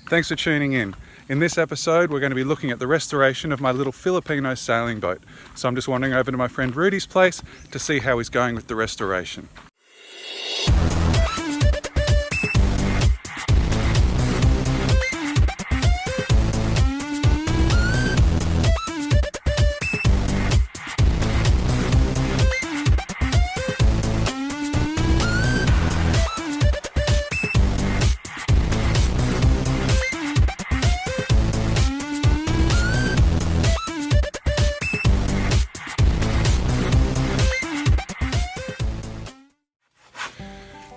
Thanks for tuning in. In this episode, we're going to be looking at the restoration of my little Filipino sailing boat. So I'm just wandering over to my friend Rudy's place to see how he's going with the restoration.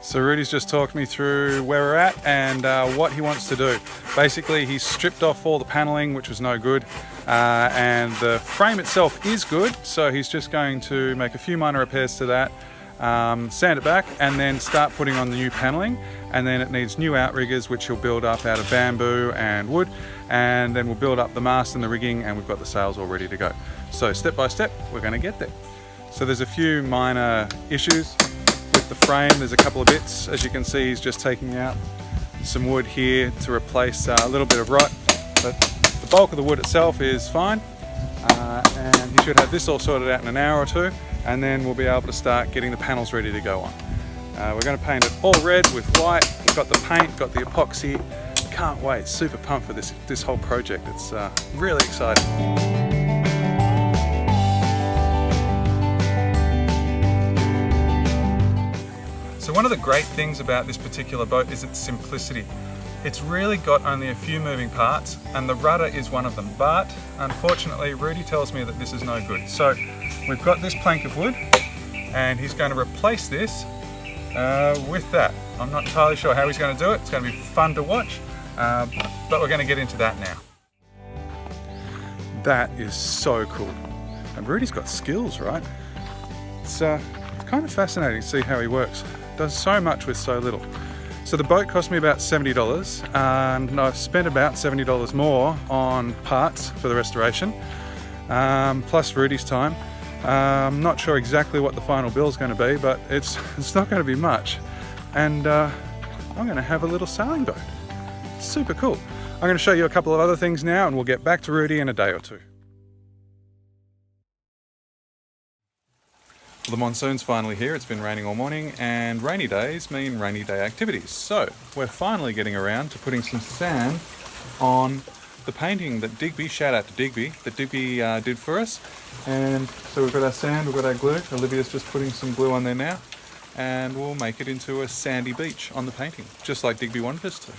So Rudy's just talked me through where we're at and what he wants to do. Basically, he's stripped off all the paneling, which was no good, and the frame itself is good, so he's just going to make a few minor repairs to that, sand it back, and then start putting on the new paneling. And then it needs new outriggers, which he'll build up out of bamboo and wood, and then we'll build up the mast and the rigging, and we've got the sails all ready to go. So step by step, we're going to get there. So there's a few minor issues with the frame. There's a couple of bits. As you can see, he's just taking out some wood here to replace a little bit of rot, but the bulk of the wood itself is fine, and he should have this all sorted out in an hour or two, and then we'll be able to start getting the panels ready to go on. We're going to paint it all red with white. We've got the paint, got the epoxy. Can't wait, super pumped for this whole project. It's really exciting. So one of the great things about this particular boat is its simplicity. It's really got only a few moving parts, and the rudder is one of them. But unfortunately, Rudy tells me that this is no good. So we've got this plank of wood, and he's going to replace this with that. I'm not entirely sure how he's going to do it. It's going to be fun to watch, but we're going to get into that now. That is so cool. And Rudy's got skills, right? It's kind of fascinating to see how he works. Does so much with so little. So the boat cost me about $70, and I've spent about $70 more on parts for the restoration, plus Rudy's time. I'm not sure exactly what the final bill is going to be, but it's not going to be much. And I'm going to have a little sailing boat. Super cool. I'm going to show you a couple of other things now, and we'll get back to Rudy in a day or two. The monsoon's finally here. It's been raining all morning, and rainy days mean rainy day activities. So we're finally getting around to putting some sand on the painting that Digby, shout out to Digby, that Digby did for us. And so we've got our sand, we've got our glue. Olivia's just putting some glue on there now, and we'll make it into a sandy beach on the painting, just like Digby wanted us to.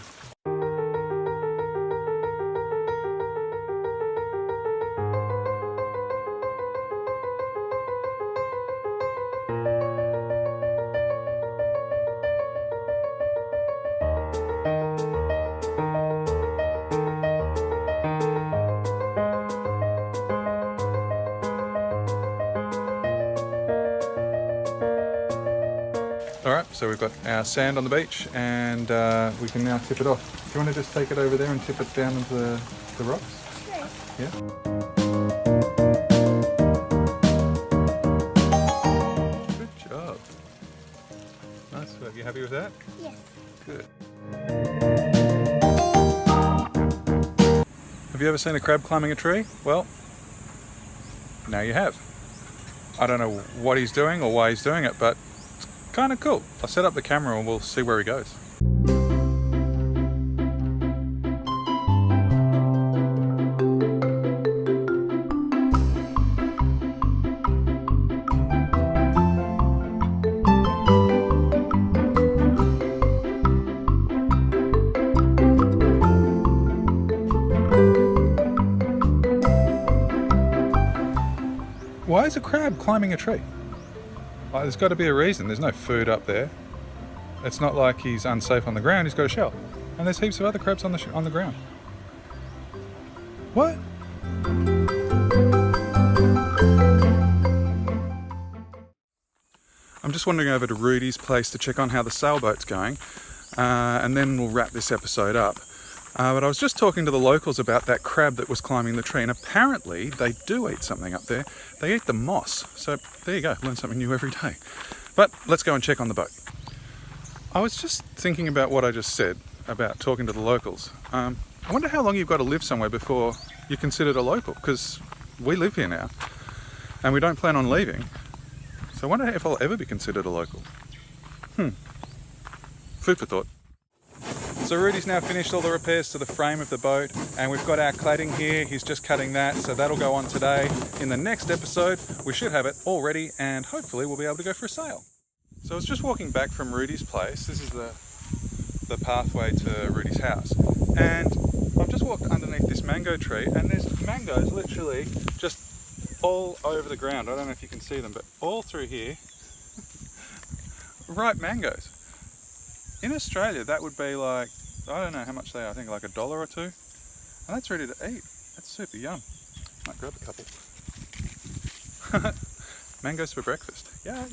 Alright, so we've got our sand on the beach, and we can now tip it off. Do you want to just take it over there and tip it down into the rocks? Sure. Yeah? Good job. Nice work. You happy with that? Yes. Good. Have you ever seen a crab climbing a tree? Well, now you have. I don't know what he's doing or why he's doing it, but kind of cool. I'll set up the camera and we'll see where he goes. Why is a crab climbing a tree? Like, there's got to be a reason. There's no food up there. It's not like he's unsafe on the ground. He's got a shell, and there's heaps of other crabs on the ground. What? I'm just wandering over to Rudy's place to check on how the sailboat's going, and then we'll wrap this episode up. But I was just talking to the locals about that crab that was climbing the tree, and apparently they do eat something up there. They eat the moss. So there you go, learn something new every day. But let's go and check on the boat. I was just thinking about what I just said. about talking to the locals. I wonder how long you've got to live somewhere before you're considered a local, because we live here now and we don't plan on leaving. So I wonder if I'll ever be considered a local. Food for thought. So Rudy's now finished all the repairs to the frame of the boat, and we've got our cladding here. He's just cutting that, so that'll go on today. In the next episode, we should have it all ready, and hopefully we'll be able to go for a sail. So I was just walking back from Rudy's place. This is the pathway to Rudy's house, and I've just walked underneath this mango tree, and there's mangoes literally just all over the ground. I don't know if you can see them, but all through here, ripe mangoes. In Australia, that would be like, I don't know how much they are, I think like $1 or $2. And that's ready to eat. That's super yum. Might grab a couple. Mangoes for breakfast. Yay!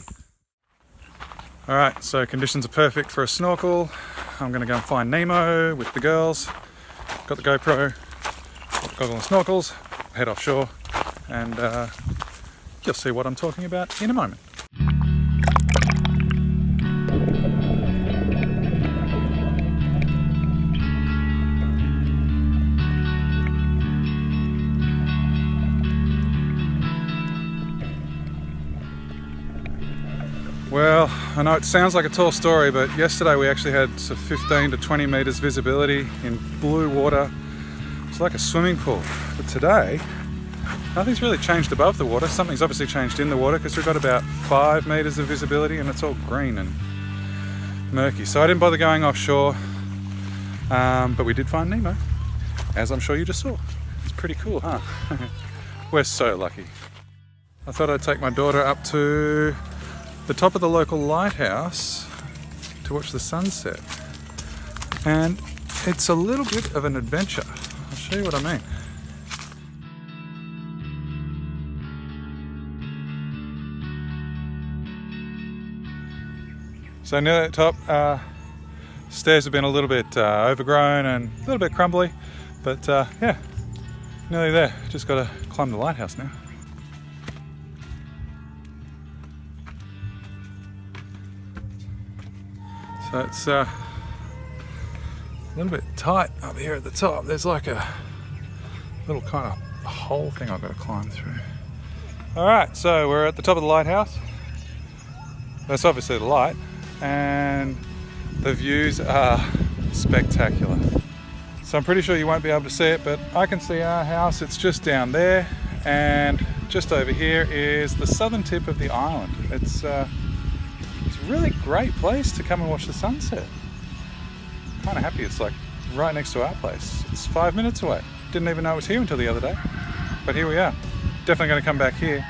Alright, so conditions are perfect for a snorkel. I'm going to go and find Nemo with the girls. Got the GoPro, goggle and snorkels, head offshore, and you'll see what I'm talking about in a moment. Well, I know it sounds like a tall story, but yesterday we actually had 15 to 20 meters visibility in blue water. It's like a swimming pool. But today, nothing's really changed above the water. Something's obviously changed in the water, because we've got about 5 meters of visibility and it's all green and murky. So I didn't bother going offshore, but we did find Nemo, as I'm sure you just saw. It's pretty cool, huh? We're so lucky. I thought I'd take my daughter up to the top of the local lighthouse to watch the sunset, and it's a little bit of an adventure. I'll show you what I mean. So near the top, stairs have been a little bit overgrown and a little bit crumbly, but yeah, nearly there. Just got to climb the lighthouse now. So it's a little bit tight up here at the top. There's like a little kind of hole thing I've got to climb through. Alright, so we're at the top of the lighthouse. That's obviously the light, and the views are spectacular. So I'm pretty sure you won't be able to see it, but I can see our house. It's just down there, and just over here is the southern tip of the island. It's a really great place to come and watch the sunset. I'm kind of happy it's like right next to our place. It's 5 minutes away. Didn't even know it was here until the other day, but here we are. Definitely going to come back here.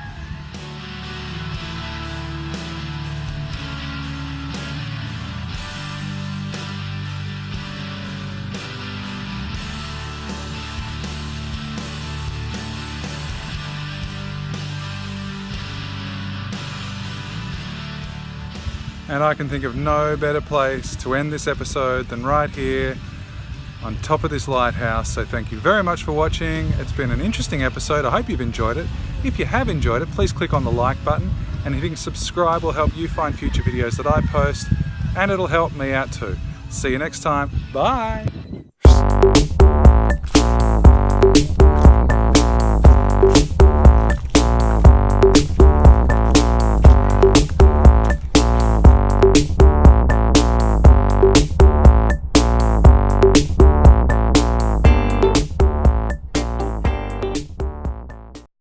And I can think of no better place to end this episode than right here on top of this lighthouse. So thank you very much for watching. It's been an interesting episode. I hope you've enjoyed it. If you have enjoyed it, please click on the like button, and hitting subscribe will help you find future videos that I post, and it'll help me out too. See you next time. Bye.